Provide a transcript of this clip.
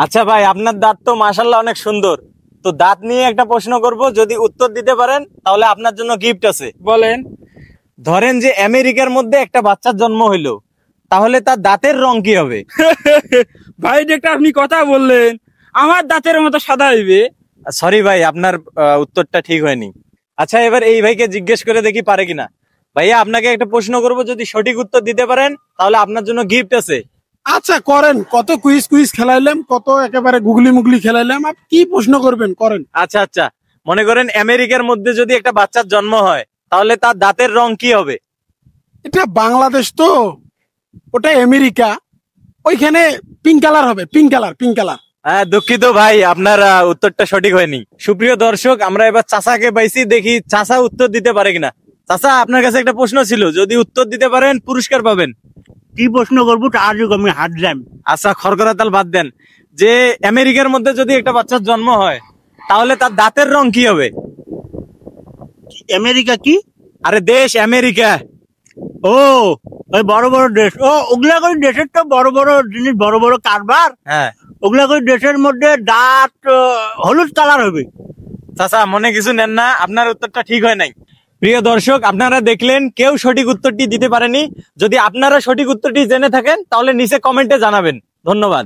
আচ্ছা ভাই, আপনার দাঁত তো মাশাআল্লাহ অনেক সুন্দর। তো দাঁত নিয়ে একটা প্রশ্ন করব, যদি উত্তর দিতে পারেন তাহলে আপনার জন্য গিফট আছে। বলেন। ধরেন যে আমেরিকার মধ্যে একটা বাচ্চার জন্ম হইলো, তাহলে তার দাঁতের রং কি হবে? ভাই এটা আপনি কথা বললেন, আমার দাঁতের মতো সাদা হইবে। সরি ভাই, আপনার উত্তরটা ঠিক হয়নি। আচ্ছা, এবার এই ভাইকে জিজ্ঞেস করে দেখি পারে কিনা। ভাইয়া, আপনাকে একটা প্রশ্ন করব, যদি সঠিক উত্তর দিতে পারেন তাহলে আপনার জন্য গিফট আছে। আচ্ছা করেন, কত কুইজ কুইজ খেলাইলাম, কত একেবারে গুগলি মুগলি খেলাইলাম, আর কি প্রশ্ন করবেন করেন। আচ্ছা আচ্ছা, মনে করেন আমেরিকার মধ্যে যদি একটা বাচ্চার জন্ম হয়, তাহলে তার দাঁতের রং কি হবে? এটা বাংলাদেশ তো, ওটা আমেরিকা, ওইখানে পিঙ্ক কালার হবে, পিঙ্ক কালার, পিঙ্ক কালার। হ্যাঁ, দুঃখিত ভাই, আপনার উত্তরটা সঠিক হয়নি। সুপ্রিয় দর্শক, আমরা এবার চাচাকে পাইছি, দেখি চাচা উত্তর দিতে পারে কিনা। চাচা, আপনার কাছে একটা প্রশ্ন ছিল, যদি উত্তর দিতে পারেন পুরস্কার পাবেন। কি প্রশ্ন করবো আজ আমি হারলাম। আচ্ছা, খড়করা তাল বাদ দেন, যে আমেরিকার মধ্যে যদি একটা বাচ্চার জন্ম হয়, তাহলে তার দাঁতের রং কি হবে? আমেরিকা কি? আরে দেশ আমেরিকা। ও ওই বড় বড় দেশ, ও ওগুলা করে দেশের তো বড় বড় জিনিস, বড় বড় কারবার। হ্যাঁ, ওগুলা করে দেশের মধ্যে দাঁত হলুদ কালার হবে। চাচা মনে কিছু নেন না, আপনার উত্তরটা ঠিক হয় নাই। প্রিয় দর্শক, আপনারা দেখলেন কেউ সঠিক উত্তরটি দিতে পারেনি। যদি আপনারা সঠিক উত্তরটি জেনে থাকেন তাহলে নিচে কমেন্টে জানাবেন। ধন্যবাদ।